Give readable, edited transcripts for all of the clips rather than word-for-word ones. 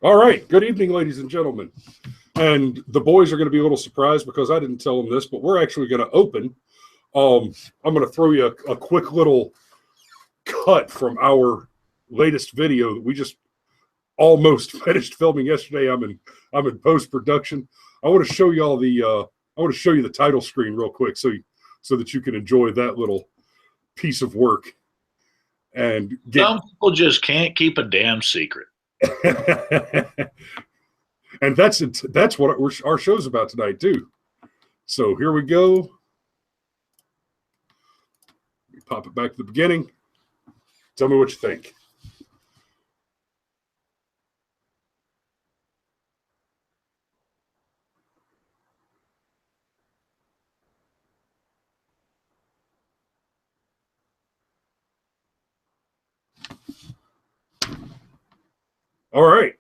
All right. Good evening, ladies and gentlemen. And the boys are going to be a little surprised because I didn't tell them this, but we're actually going to open. I'm going to throw you a quick little cut from our latest video that we just almost finished filming yesterday. I'm in post production. I want to show you all I want to show you the title screen real quick so that you can enjoy that little piece of work and get. Some people just can't keep a damn secret. And that's what our show's about tonight too. So here we go. Pop it back to the beginning. Tell me what you think. All right.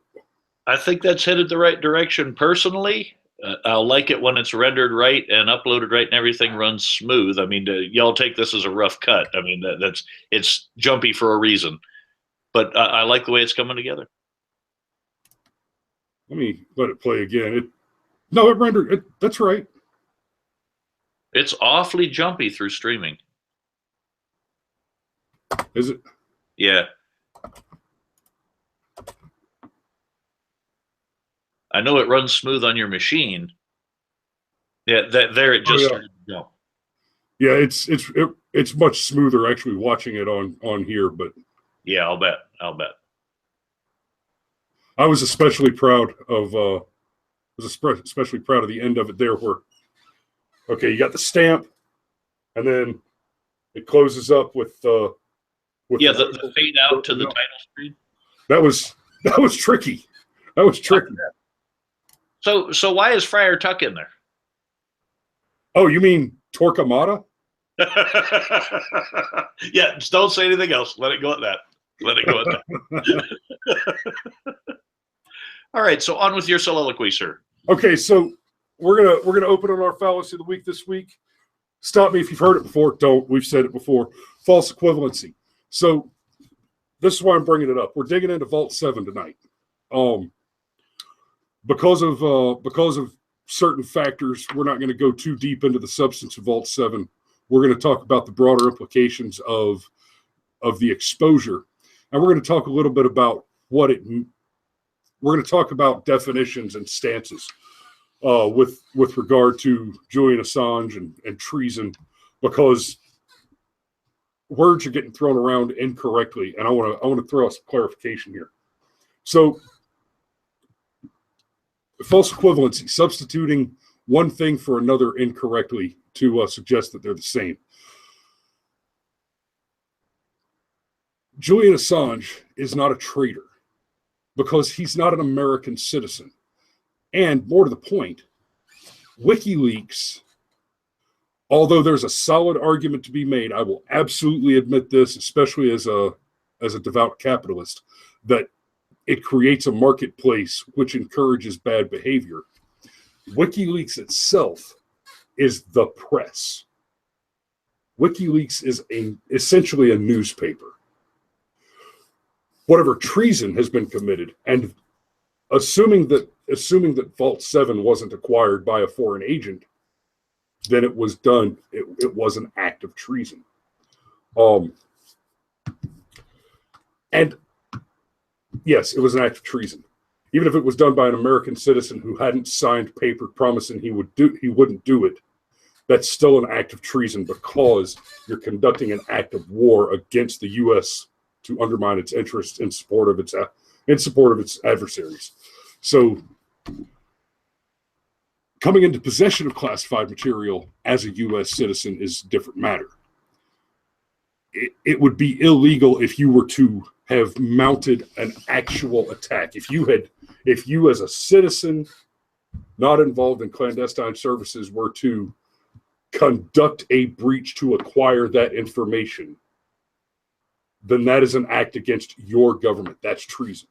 I think that's headed the right direction personally. I'll like it when it's rendered right and uploaded right and everything runs smooth. I mean, y'all take this as a rough cut. I mean, it's jumpy for a reason, but I like the way it's coming together. Let me let it play again. It rendered it. That's right. It's awfully jumpy through streaming. Is it? Yeah. I know it runs smooth on your machine. Yeah, there it just started to go. Yeah, it's much smoother actually watching it on here, but yeah, I'll bet. I was especially proud of the end of it there where okay, you got the stamp and then it closes up with the fade out to the title screen. That was tricky. That was tricky. So why is Friar Tuck in there? Oh, you mean Torquemada? Yeah, just don't say anything else. Let it go at that. All right, so on with your soliloquy, sir. Okay, so we're gonna open on our fallacy of the week this week. Stop me if you've heard it before. Don't. We've said it before. False equivalency. So this is why I'm bringing it up. We're digging into Vault 7 tonight. Because of certain factors, we're not going to go too deep into the substance of Vault 7. We're going to talk about the broader implications of the exposure, and we're going to talk a little bit about we're going to talk about definitions and stances with regard to Julian Assange and treason, because words are getting thrown around incorrectly, and I want to throw out some clarification here. So, false equivalency, substituting one thing for another incorrectly to suggest that they're the same. Julian Assange is not a traitor because he's not an American citizen. And more to the point, Wikileaks, although there's a solid argument to be made, I will absolutely admit this, especially as a devout capitalist, that it creates a marketplace which encourages bad behavior. WikiLeaks itself is the press. WikiLeaks is essentially a newspaper. Whatever treason has been committed, and assuming that Vault 7 wasn't acquired by a foreign agent, then it was done. It was an act of treason. And yes, it was an act of treason. Even if it was done by an American citizen who hadn't signed paper promising he wouldn't do it, that's still an act of treason because you're conducting an act of war against the U.S. to undermine its interests in support of its adversaries. So, coming into possession of classified material as a U.S. citizen is a different matter. It would be illegal if you were to have mounted an actual attack. If you as a citizen not involved in clandestine services were to conduct a breach to acquire that information, then that is an act against your government. That's treason.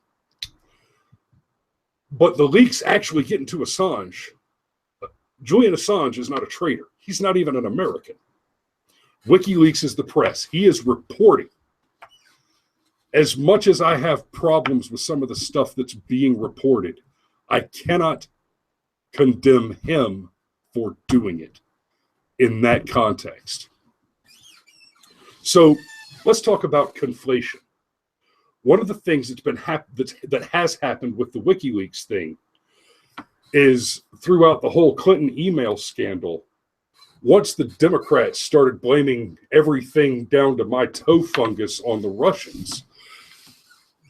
But the leaks actually get into Assange. Julian Assange is not a traitor. He's not even an American. WikiLeaks is the press. He is reporting. as much as I have problems with some of the stuff that's being reported, I cannot condemn him for doing it in that context. So let's talk about conflation. One of the things that's been that has happened with the WikiLeaks thing is throughout the whole Clinton email scandal, once the Democrats started blaming everything down to my toe fungus on the Russians,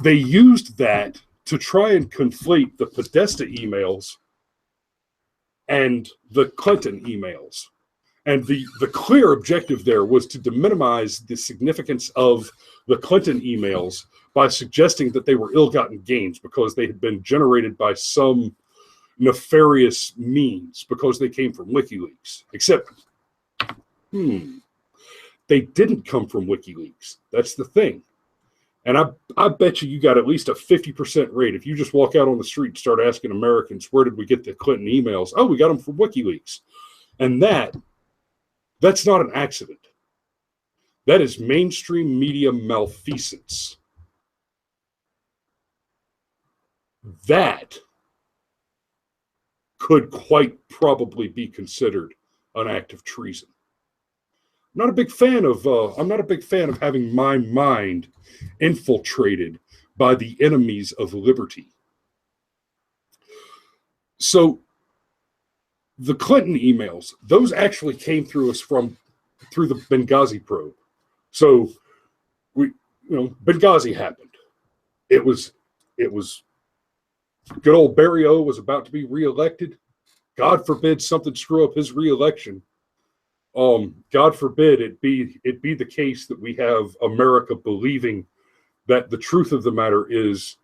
they used that to try and conflate the Podesta emails and the Clinton emails. And the clear objective there was to minimize the significance of the Clinton emails by suggesting that they were ill-gotten gains because they had been generated by some nefarious means because they came from WikiLeaks. Except, they didn't come from WikiLeaks. That's the thing. And I bet you got at least a 50% rate. If you just walk out on the street and start asking Americans, where did we get the Clinton emails? Oh, we got them from WikiLeaks. And that's not an accident. That is mainstream media malfeasance. That could quite probably be considered an act of treason. I'm not a big fan of having my mind infiltrated by the enemies of liberty. So the Clinton emails, those actually came through us through the Benghazi probe. So Benghazi happened. It was good old Barry O was about to be reelected. God forbid something screw up his reelection. God forbid it be the case that we have America believing that the truth of the matter is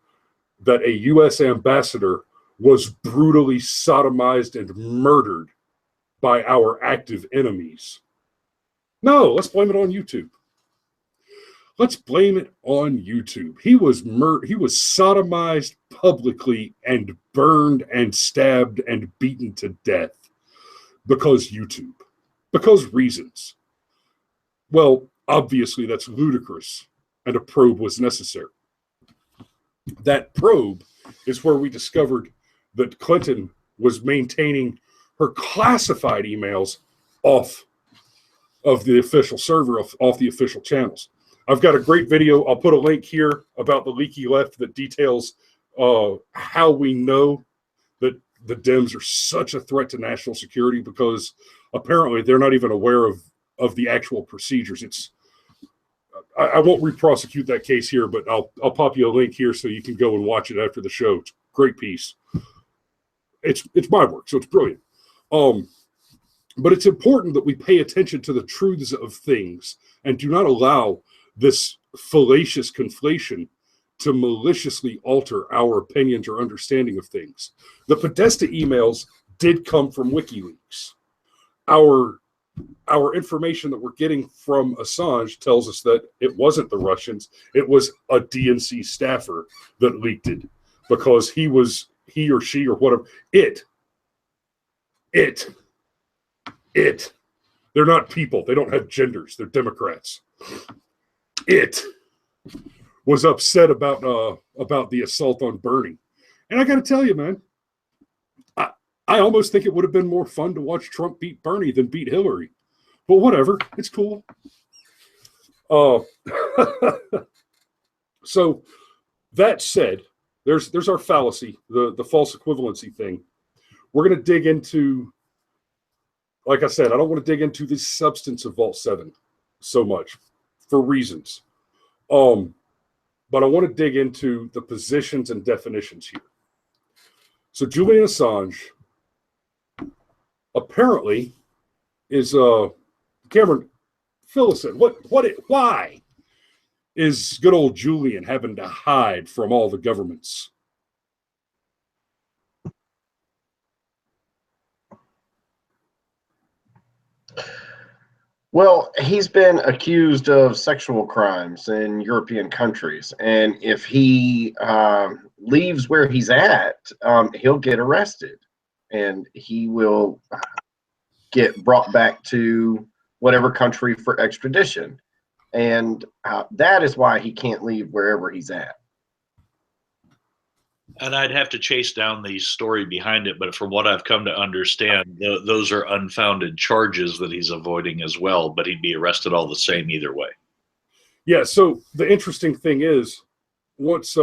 that a U.S. ambassador was brutally sodomized and murdered by our active enemies. No, let's blame it on YouTube. Let's blame it on YouTube. He was sodomized publicly and burned and stabbed and beaten to death because YouTube. Because reasons. Well, obviously that's ludicrous, and a probe was necessary. That probe is where we discovered that Clinton was maintaining her classified emails off of the official server, off the official channels. I've got a great video. I'll put a link here about the leaky left that details how we know that the Dems are such a threat to national security, because apparently they're not even aware of the actual procedures. I won't re-prosecute that case here, but I'll pop you a link here so you can go and watch it after the show. It's a great piece. It's my work, so it's brilliant. But it's important that we pay attention to the truths of things and do not allow this fallacious conflation to maliciously alter our opinions or understanding of things. The Podesta emails did come from WikiLeaks. Our information that we're getting from Assange tells us that it wasn't the Russians, it was a DNC staffer that leaked it, because he or she or whatever, they're not people, they don't have genders, they're Democrats. It was upset about the assault on Bernie. And I got to tell you, man, I almost think it would have been more fun to watch Trump beat Bernie than beat Hillary. But whatever, it's cool. So that said, there's our fallacy, the false equivalency thing. We're going to dig into, like I said, I don't want to dig into the substance of Vault 7 so much for reasons. But I want to dig into the positions and definitions here. So Julian Assange apparently is Cameron, fill us in. Why is good old Julian having to hide from all the governments? Well, he's been accused of sexual crimes in European countries, and if he leaves where he's at, he'll get arrested, and he will get brought back to whatever country for extradition. And that is why he can't leave wherever he's at. And I'd have to chase down the story behind it, but from what I've come to understand, those are unfounded charges that he's avoiding as well, but he'd be arrested all the same either way. Yeah, so the interesting thing is, once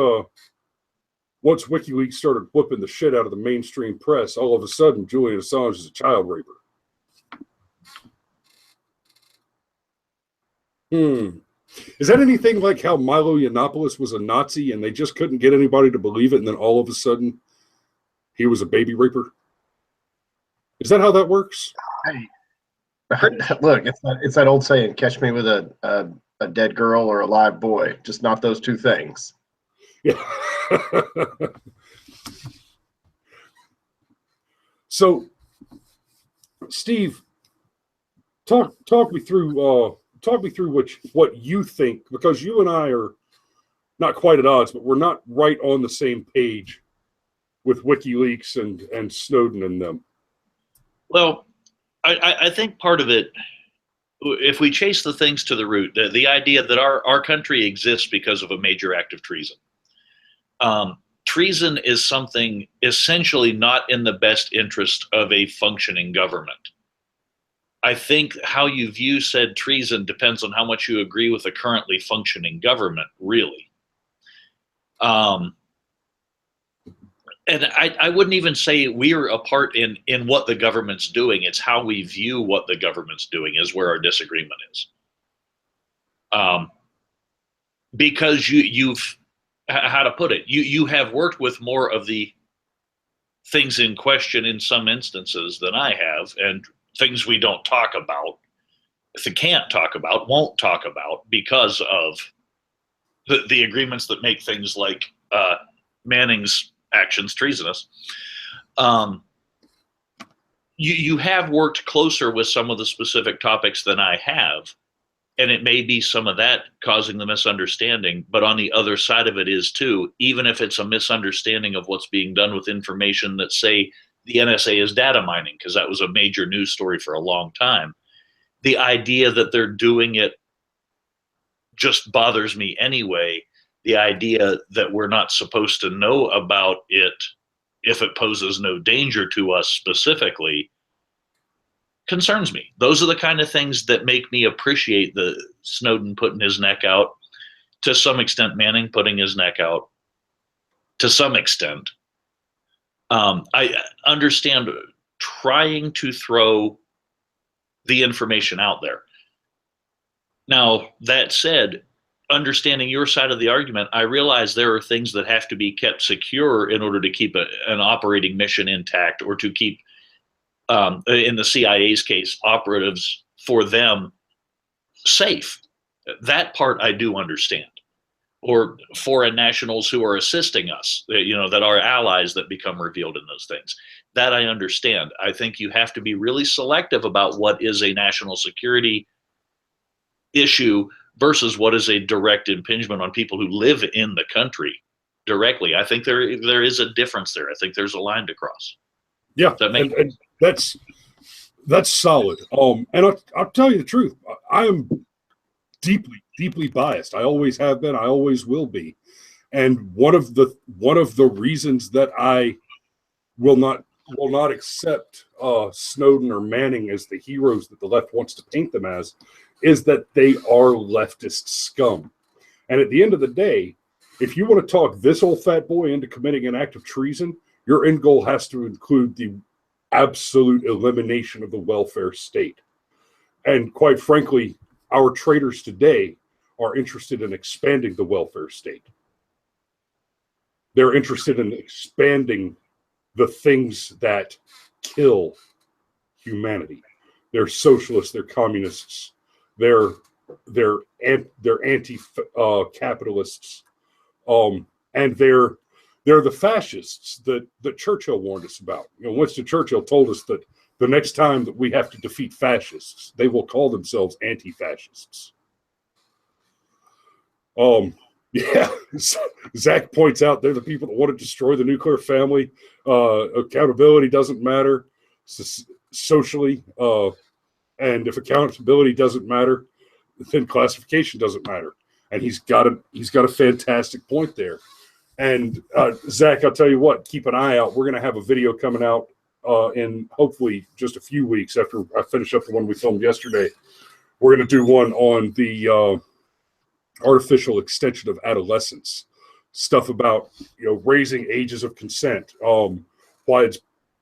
WikiLeaks started whooping the shit out of the mainstream press, all of a sudden Julian Assange is a child raper. Is that anything like how Milo Yiannopoulos was a Nazi and they just couldn't get anybody to believe it, and then all of a sudden he was a baby raper? Is that how that works? Hey, look, it's that old saying, catch me with a dead girl or a live boy, just not those two things. Yeah. So, Steve, talk me through what you think, because you and I are not quite at odds, but we're not right on the same page with WikiLeaks and Snowden and them. Well, I think part of it, if we chase the things to the root, the idea that our country exists because of a major act of treason. Treason is something essentially not in the best interest of a functioning government. I think how you view said treason depends on how much you agree with a currently functioning government, really. And I wouldn't even say we're a part in what the government's doing. It's how we view what the government's doing is where our disagreement is. Because you've, how to put it, you have worked with more of the things in question in some instances than I have, and things we don't talk about, if they can't talk about, won't talk about because of the agreements that make things like Manning's actions treasonous. You have worked closer with some of the specific topics than I have, and it may be some of that causing the misunderstanding, but on the other side of it is too, even if it's a misunderstanding of what's being done with information that, say, the NSA is data mining, because that was a major news story for a long time. The idea that they're doing it just bothers me anyway. The idea that we're not supposed to know about it if it poses no danger to us specifically concerns me. Those are the kind of things that make me appreciate the Snowden putting his neck out, to some extent Manning putting his neck out, to some extent. I understand trying to throw the information out there. Now, that said, understanding your side of the argument, I realize there are things that have to be kept secure in order to keep an operating mission intact, or to keep, in the CIA's case, operatives for them safe. That part I do understand. Or foreign nationals who are assisting us, that are allies that become revealed in those things. That I understand. I think you have to be really selective about what is a national security issue versus what is a direct impingement on people who live in the country directly. I think there is a difference there. I think there's a line to cross. Yeah, and that's solid. And I'll tell you the truth. I am deeply biased. I always have been. I always will be. And one of the reasons that I will not accept Snowden or Manning as the heroes that the left wants to paint them as is that they are leftist scum. And at the end of the day, if you want to talk this old fat boy into committing an act of treason, your end goal has to include the absolute elimination of the welfare state. And quite frankly, our traitors today are interested in expanding the welfare state. They're interested in expanding the things that kill humanity. They're socialists, they're communists, they're anti-capitalists, and they're the fascists that Churchill warned us about. Winston Churchill told us that the next time that we have to defeat fascists, they will call themselves anti-fascists. Yeah, Zach points out they're the people that want to destroy the nuclear family. Accountability doesn't matter socially, and if accountability doesn't matter, then classification doesn't matter. And he's got a fantastic point there. And Zach, I'll tell you what, keep an eye out. We're going to have a video coming out in hopefully just a few weeks after I finish up the one we filmed yesterday. We're going to do one on the artificial extension of adolescence, stuff about raising ages of consent, why it's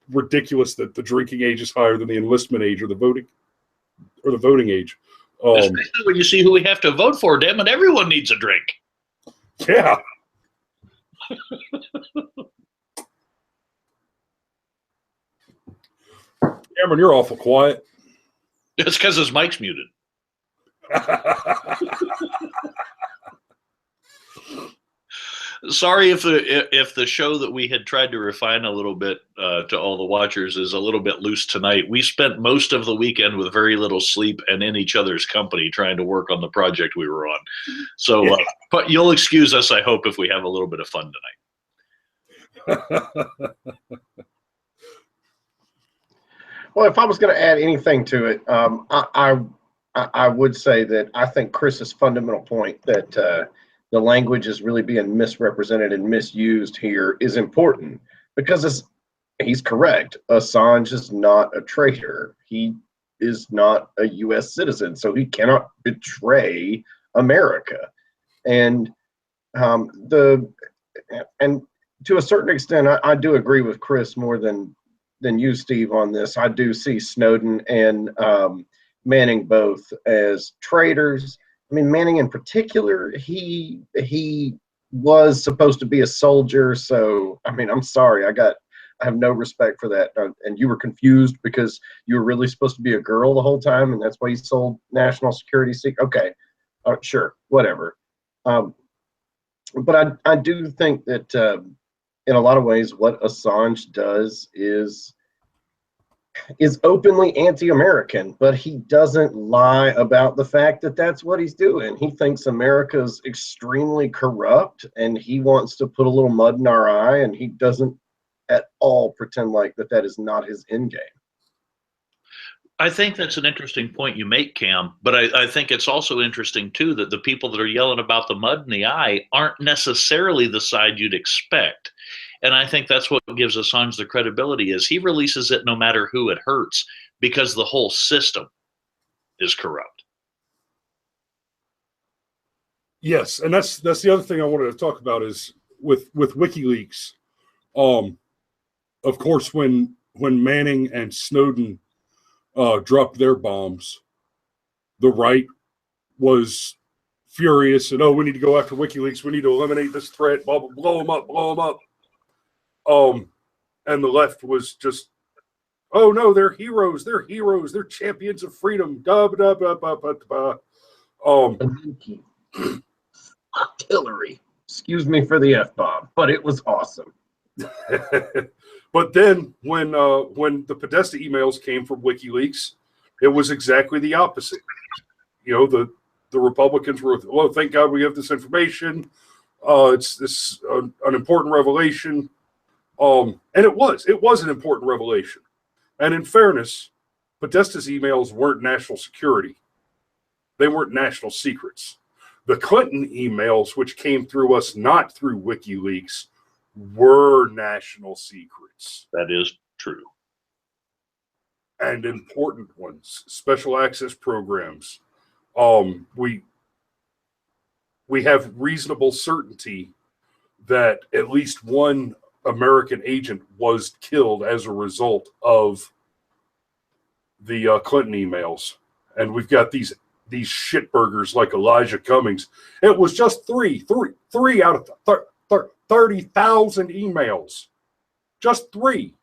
ridiculous that the drinking age is higher than the enlistment age or the voting age. Especially when you see who we have to vote for. Damn it, everyone needs a drink. Yeah. Cameron, you're awful quiet. It's because his mic's muted. Sorry if the show that we had tried to refine a little bit to all the watchers is a little bit loose tonight. We spent most of the weekend with very little sleep and in each other's company trying to work on the project we were on. So, but you'll excuse us, I hope, if we have a little bit of fun tonight. Well, if I was going to add anything to it, I would say that I think Chris's fundamental point that the language is really being misrepresented and misused here is important, because he's correct. Assange is not a traitor. He is not a U.S. citizen, so he cannot betray America. And to a certain extent, I do agree with Chris more than you, Steve, on this. I do see Snowden and Manning both as traitors. I mean, Manning in particular, he was supposed to be a soldier. So, I mean, I'm sorry, I have no respect for that. And you were confused because you were really supposed to be a girl the whole time, and that's why you sold national security secret. Okay, sure, whatever. But I do think that in a lot of ways, what Assange does is openly anti-American, but he doesn't lie about the fact that that's what he's doing. He thinks America's extremely corrupt, and he wants to put a little mud in our eye, and he doesn't at all pretend like that is not his end game. I think that's an interesting point you make, Cam, but I think it's also interesting, too, that the people that are yelling about the mud in the eye aren't necessarily the side you'd expect. And I think that's what gives Assange the credibility, is he releases it no matter who it hurts, because the whole system is corrupt. Yes, and that's the other thing I wanted to talk about is with WikiLeaks. Of course, when Manning and Snowden dropped their bombs, the right was furious and, we need to go after WikiLeaks. We need to eliminate this threat. Blah, blah, blow them up, blow them up. And the left was just, oh no, they're heroes. They're heroes. They're champions of freedom. Artillery. Excuse me for the F-bomb, but it was awesome. But then when the Podesta emails came from WikiLeaks, it was exactly the opposite. The Republicans were, well, thank God we have this information. It's an important revelation. And it was an important revelation. And in fairness, Podesta's emails weren't national security. They weren't national secrets. The Clinton emails, which came through us, not through WikiLeaks, were national secrets. That is true. And important ones, special access programs. We have reasonable certainty that at least one American agent was killed as a result of the Clinton emails. And we've got these shitburgers like Elijah Cummings. It was just three out of 30,000 emails. Just three.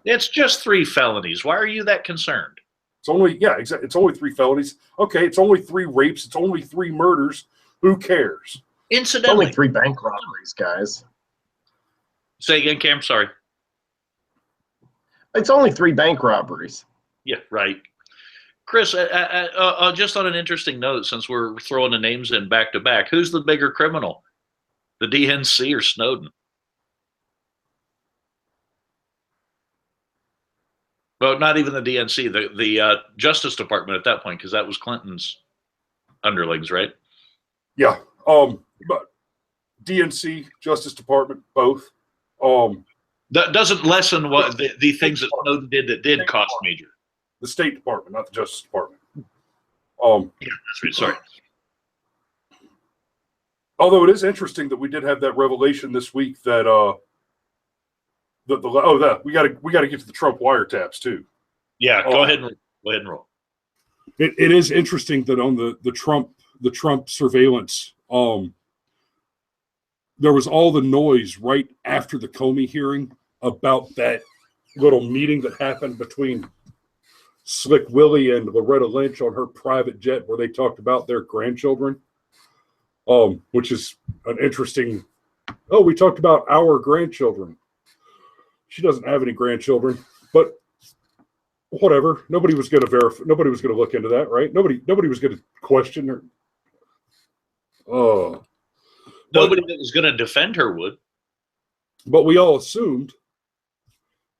It's just 3 felonies. Why are you that concerned? It's only, exactly. It's only 3 felonies. Okay, it's only 3 rapes. It's only 3 murders. Who cares? Incidentally, it's only 3 bank robberies, guys. Say again, Cam. Sorry. It's only 3 bank robberies. Yeah, right. Chris, just on an interesting note, since we're throwing the names in back to back, who's the bigger criminal, the DNC or Snowden? Well, not even the DNC, the Justice Department at that point, because that was Clinton's underlings, right? Yeah. But DNC, Justice Department, both. That doesn't lessen what the things that Snowden did that did cost major. The State Department, not the Justice Department. Yeah, that's right. Sorry. Although it is interesting that we did have that revelation this week that we got to get to the Trump wiretaps too. Yeah, go ahead and roll. It is interesting that on the Trump surveillance, there was all the noise right after the Comey hearing about that little meeting that happened between Slick Willie and Loretta Lynch on her private jet where they talked about their grandchildren, which is an interesting. Oh, we talked about our grandchildren. She doesn't have any grandchildren, but whatever. Nobody was going to verify. Nobody was going to look into that, right? Nobody was going to question her. Nobody that was going to defend her would. But we all assumed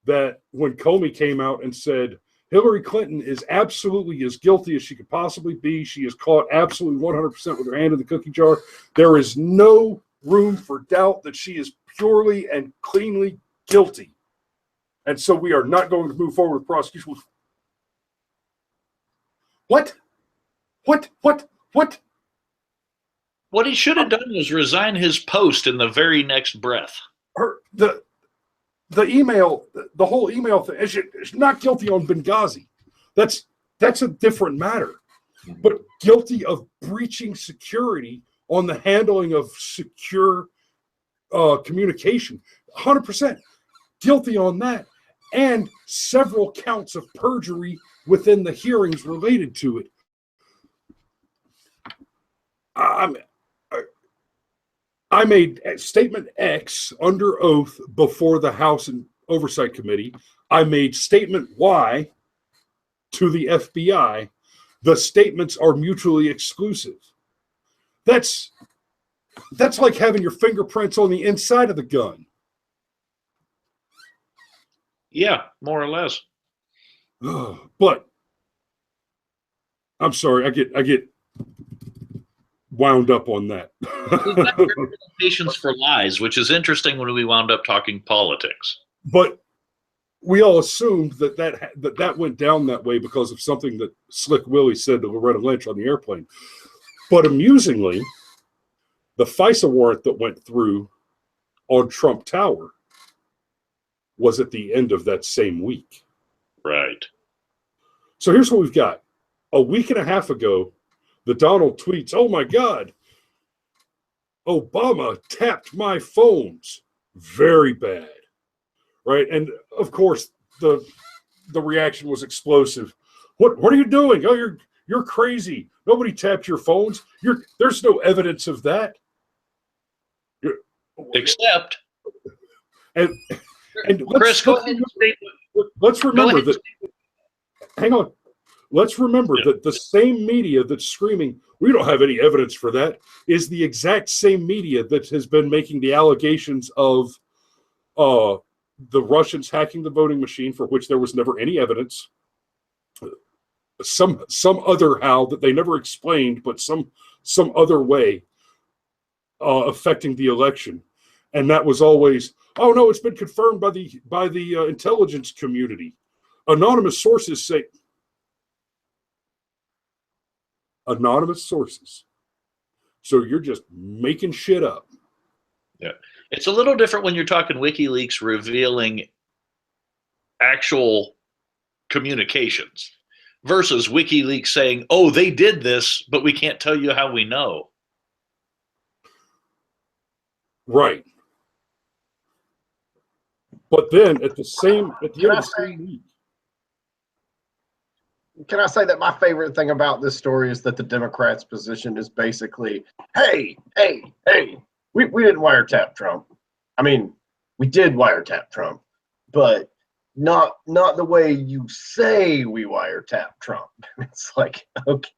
that when Comey came out and said Hillary Clinton is absolutely as guilty as she could possibly be, she is caught absolutely 100% with her hand in the cookie jar. There is no room for doubt that she is purely and cleanly guilty. And so we are not going to move forward with prosecution. What? What he should have done was resign his post in the very next breath. The email, the whole email thing, she's not guilty on Benghazi. That's a different matter. But guilty of breaching security on the handling of secure communication, 100% guilty on that, and several counts of perjury within the hearings related to it. I made statement X under oath before the House and Oversight Committee. I made statement Y to the FBI. The statements are mutually exclusive. That's like having your fingerprints on the inside of the gun. Yeah, more or less. But I'm sorry, I get wound up on that. We've got representations for lies, which is interesting when we wound up talking politics. But we all assumed that went down that way because of something that Slick Willie said to Loretta Lynch on the airplane. But amusingly, the FISA warrant that went through on Trump Tower was at the end of that same week. Right. So here's what we've got. A week and a half ago, the Donald tweets, "Oh my God, Obama tapped my phones." Very bad, right? And of course, the reaction was explosive. What are you doing? Oh, you're crazy. Nobody tapped your phones. There's no evidence of that. Except, and Chris, go ahead and state. Let's remember that. Hang on. Let's remember that the same media that's screaming, "We don't have any evidence for that," is the exact same media that has been making the allegations of the Russians hacking the voting machine, for which there was never any evidence. Some other how that they never explained, but some other way affecting the election, and that was always, "Oh no, it's been confirmed by the intelligence community." Anonymous sources say. Anonymous sources. So you're just making shit up. Yeah. It's a little different when you're talking WikiLeaks revealing actual communications versus WikiLeaks saying, "Oh, they did this, but we can't tell you how we know." Right. But then at the end of the same week. Can I say that my favorite thing about this story is that the Democrats' position is basically, hey, we didn't wiretap Trump. I mean, we did wiretap Trump, but not the way you say we wiretap Trump. It's like, okay.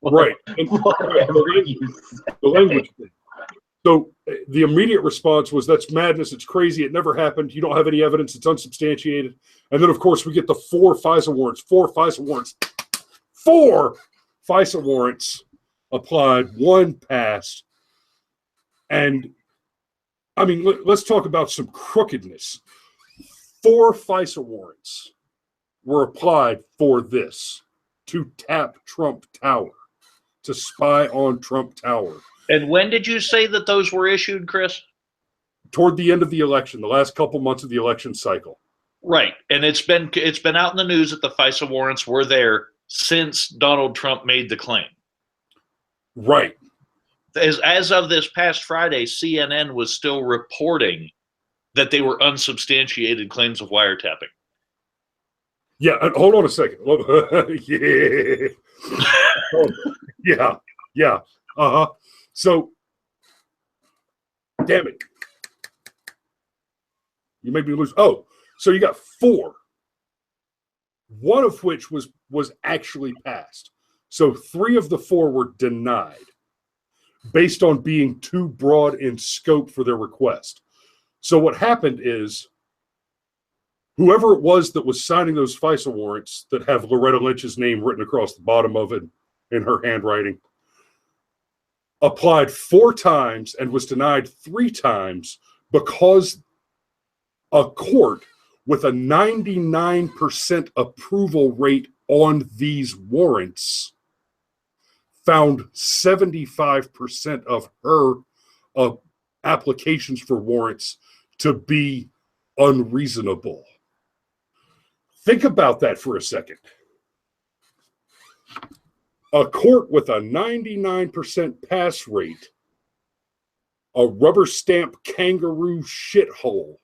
Right. The language thing. So the immediate response was, "That's madness. It's crazy. It never happened. You don't have any evidence. It's unsubstantiated." And then, of course, we get the four FISA warrants applied, one passed. And I mean, let's talk about some crookedness. 4 FISA warrants were applied for this, to tap Trump Tower, to spy on Trump Tower. And when did you say that those were issued, Chris? Toward the end of the election, the last couple months of the election cycle. Right. And it's been out in the news that the FISA warrants were there since Donald Trump made the claim. Right. As of this past Friday, CNN was still reporting that they were unsubstantiated claims of wiretapping. Yeah, hold on a second. Yeah. Yeah. Uh-huh. So, damn it. You made me lose. Oh, so you got 4. One of which was actually passed. So 3 of the 4 were denied based on being too broad in scope for their request. So what happened is, whoever it was that was signing those FISA warrants that have Loretta Lynch's name written across the bottom of it in her handwriting, applied 4 times and was denied 3 times because a court with a 99% approval rate on these warrants found 75% of her applications for warrants to be unreasonable. Think about that for a second. A court with a 99% pass rate, a rubber stamp kangaroo shithole,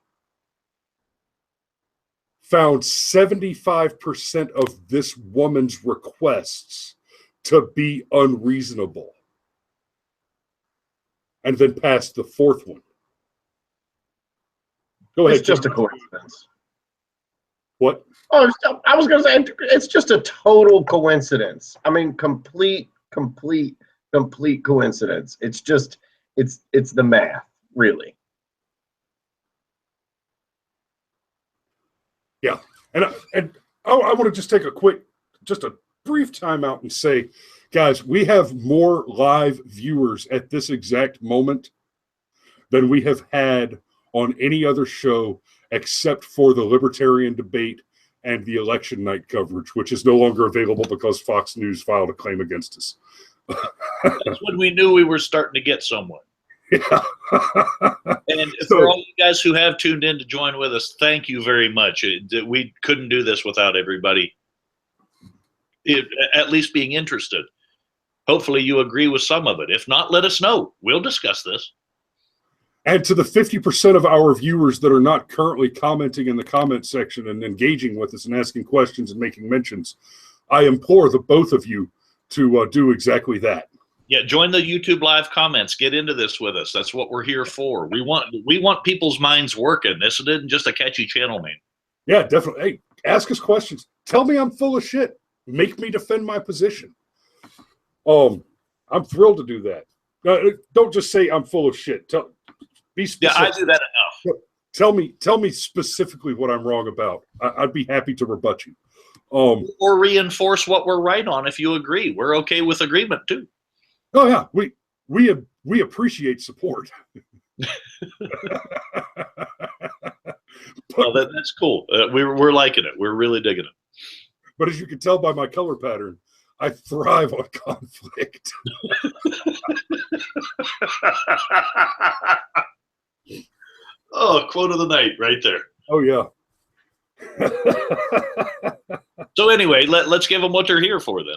found 75% of this woman's requests to be unreasonable, and then passed the 4th one. Go ahead. It's just a coincidence. What? Oh, I was going to say, it's just a total coincidence. I mean, complete coincidence. It's just, it's the math, really. Yeah. And I want to just take a brief time out and say, guys, we have more live viewers at this exact moment than we have had on any other show except for the libertarian debate and the election night coverage, which is no longer available because Fox News filed a claim against us. That's when we knew we were starting to get somewhere. Yeah. And for all you guys who have tuned in to join with us, thank you very much. We couldn't do this without everybody at least being interested. Hopefully you agree with some of it. If not, let us know. We'll discuss this. And to the 50% of our viewers that are not currently commenting in the comment section and engaging with us and asking questions and making mentions, I implore the both of you to do exactly that. Yeah, join the YouTube live comments. Get into this with us. That's what we're here for. We want people's minds working. This isn't just a catchy channel name. Yeah, definitely. Hey, ask us questions. Tell me I'm full of shit. Make me defend my position. I'm thrilled to do that. Don't just say I'm full of shit. Be specific. Yeah, I do that enough. Tell me specifically what I'm wrong about. I'd be happy to rebut you. Or reinforce what we're right on if you agree. We're okay with agreement too. Oh yeah, we appreciate support. Well, that's cool. We're liking it. We're really digging it. But as you can tell by my color pattern, I thrive on conflict. Oh, quote of the night right there. Oh, yeah. So anyway, let's give them what they're here for then.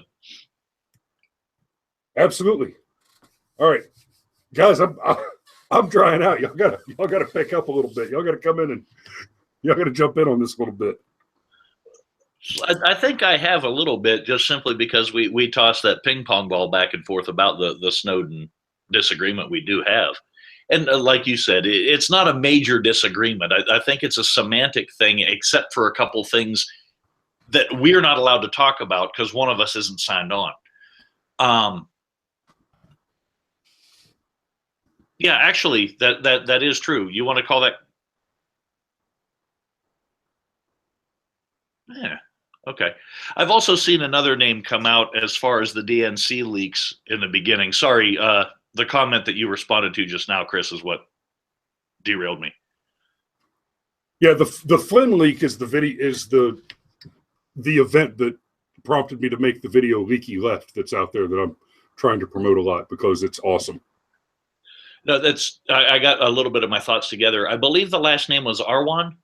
Absolutely. All right. Guys, I'm drying out. Y'all gotta pick up a little bit. Y'all gotta come in and y'all gotta jump in on this a little bit. I think I have a little bit, just simply because we tossed that ping pong ball back and forth about the Snowden disagreement we do have. And like you said, it's not a major disagreement. I think it's a semantic thing, except for a couple things that we're not allowed to talk about because one of us isn't signed on. Yeah, actually, that is true. You want to call that? Yeah. Okay. I've also seen another name come out as far as the DNC leaks in the beginning. Sorry, the comment that you responded to just now, Chris, is what derailed me. Yeah, the Flynn leak is the event that prompted me to make the video Leaky Left that's out there that I'm trying to promote a lot because it's awesome. No, I got a little bit of my thoughts together. I believe the last name was Arwan,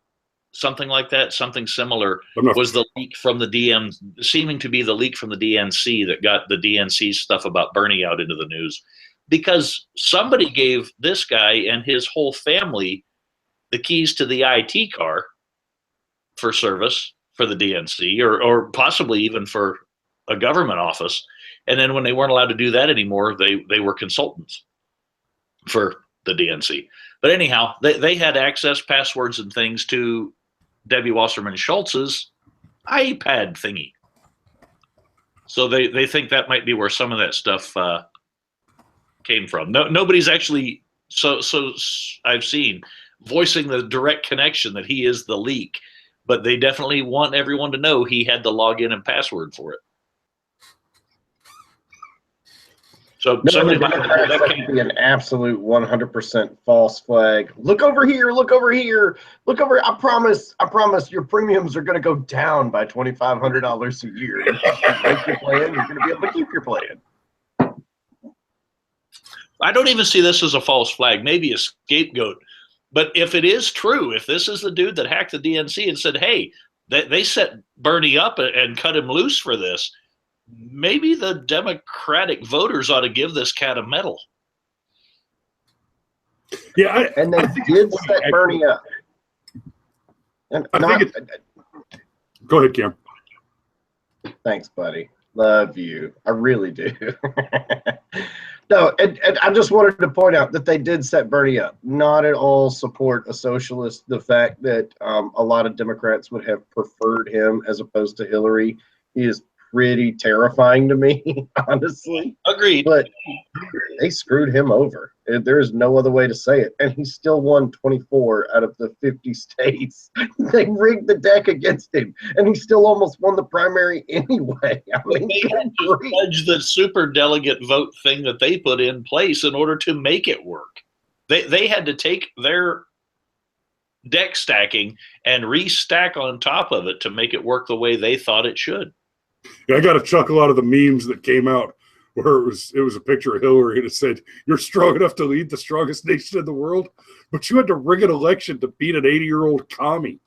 something like that, something similar was the leak from the seeming to be the leak from the DNC that got the DNC stuff about Bernie out into the news, because somebody gave this guy and his whole family the keys to the IT car for service for the DNC, or possibly even for a government office. And then when they weren't allowed to do that anymore, they were consultants for the DNC. But anyhow, they had access passwords and things to Debbie Wasserman Schultz's iPad thingy. So they think that might be where some of that stuff came from. Nobody's actually, so I've seen, voicing the direct connection that he is the leak, but they definitely want everyone to know he had the login and password for it. So somebody that can be an absolute 100% false flag. Look over here, look over here, look over. I promise your premiums are going to go down by $2,500 a year. If you make your plan, you're going to be able to keep your plan. I don't even see this as a false flag, maybe a scapegoat. But if it is true, if this is the dude that hacked the DNC and said, hey, they set Bernie up and cut him loose for this, maybe the Democratic voters ought to give this cat a medal. Yeah, and they did set Bernie up. And go ahead, Cam. Thanks, buddy. Love you. I really do. No, and I just wanted to point out that they did set Bernie up. Not at all support a socialist. The fact that a lot of Democrats would have preferred him as opposed to Hillary is pretty terrifying to me, honestly. Agreed. But they screwed him over. There's no other way to say it. And he still won 24 out of the 50 states. They rigged the deck against him, and he still almost won the primary anyway. I mean, they had to fudge the super delegate vote thing that they put in place in order to make it work. They had to take their deck stacking and restack on top of it to make it work the way they thought it should. Yeah, I got a chuckle out of the memes that came out where it was a picture of Hillary and it said, "You're strong enough to lead the strongest nation in the world, but you had to rig an election to beat an 80-year-old commie."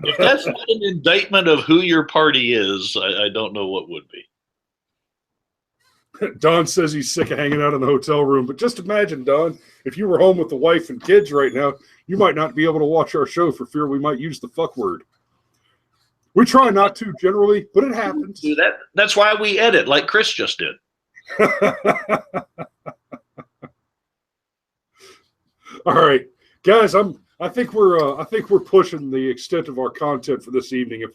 If that's not an indictment of who your party is, I don't know what would be. Don says he's sick of hanging out in the hotel room, but just imagine, Don, if you were home with the wife and kids right now, you might not be able to watch our show for fear we might use the fuck word. We try not to generally, but it happens. Do that. That's why we edit, like Chris just did. All right, guys, I think we're pushing the extent of our content for this evening,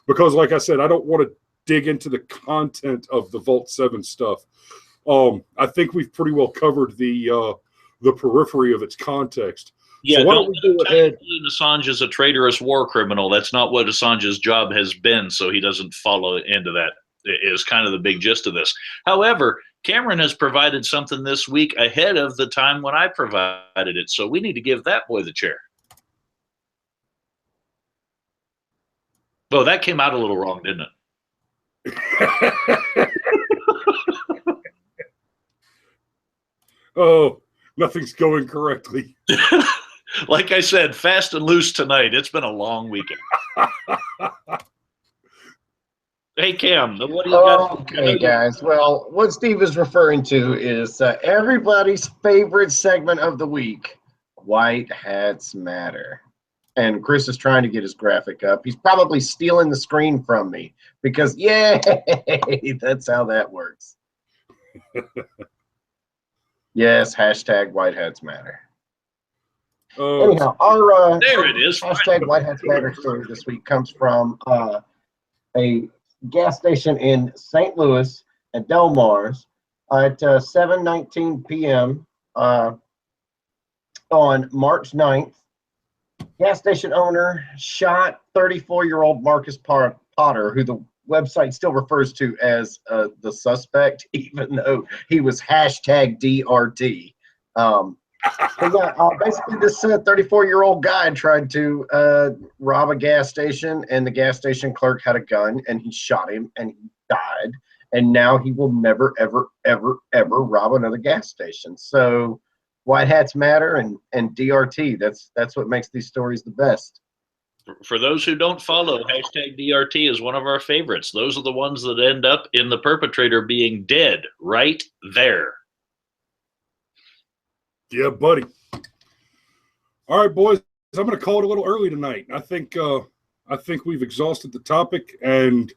because, like I said, I don't want to dig into the content of the Vault 7 stuff. I think we've pretty well covered the periphery of its context. Yeah, so why don't we go ahead? Assange is a traitorous war criminal. That's not what Assange's job has been, so he doesn't follow into that. Is kind of the big gist of this. However, Cameron has provided something this week ahead of the time when I provided it, so we need to give that boy the chair. Oh, that came out a little wrong, didn't it? Oh, nothing's going correctly. Like I said, fast and loose tonight. It's been a long weekend. Hey, Cam, what do you got? Okay, guys. Well, what Steve is referring to is everybody's favorite segment of the week, White Hats Matter. And Chris is trying to get his graphic up. He's probably stealing the screen from me because, yay, that's how that works. Yes, hashtag White Hats Matter. Anyhow, our there it is. Hashtag White Hats Matter story this week comes from a gas station in St. Louis at Del Mar's at 7:19 p.m. on March 9th, gas station owner shot 34-year-old Marcus Potter, who the website still refers to as the suspect, even though he was hashtag DRT. Basically, this 34-year-old guy tried to rob a gas station, and the gas station clerk had a gun, and he shot him, and he died. And now he will never, ever, ever, ever rob another gas station. So white hats matter, and DRT. That's what makes these stories the best. For those who don't follow, hashtag DRT is one of our favorites. Those are the ones that end up in the perpetrator being dead right there. Yeah, buddy. All right, boys. I'm going to call it a little early tonight. I think we've exhausted the topic, and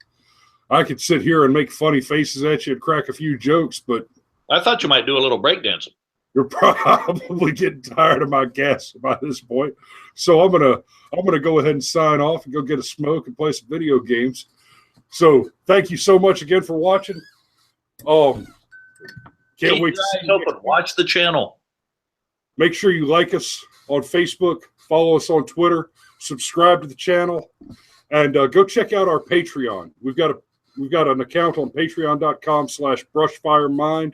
I could sit here and make funny faces at you and crack a few jokes, but I thought you might do a little breakdancing. You're probably getting tired of my gas by this point. So I'm gonna go ahead and sign off and go get a smoke and play some video games. So thank you so much again for watching. Can't wait to see you. Watch the channel. Make sure you like us on Facebook, follow us on Twitter, subscribe to the channel, and go check out our Patreon. We've got an account on patreon.com/brushfiremind.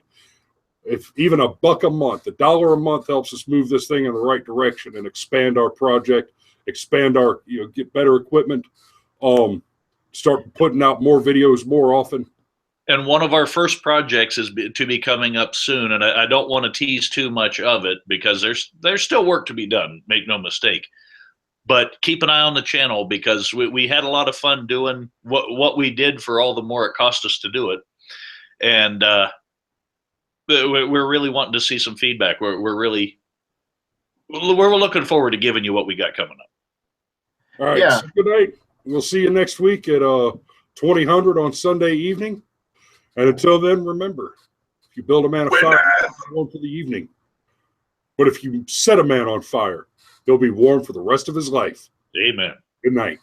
If even $1 a month, $1 a month helps us move this thing in the right direction and expand our project, expand our, get better equipment, start putting out more videos more often. And one of our first projects is to be coming up soon. And I don't want to tease too much of it because there's still work to be done. Make no mistake. But keep an eye on the channel because we had a lot of fun doing what we did for all the more it cost us to do it. And we're really wanting to see some feedback. We're looking forward to giving you what we got coming up. All right. Yeah. So good night. We'll see you next week at 2000 on Sunday evening. And until then, remember, if you build a man a fire, he'll warm for the evening. But if you set a man on fire, he'll be warm for the rest of his life. Amen. Good night.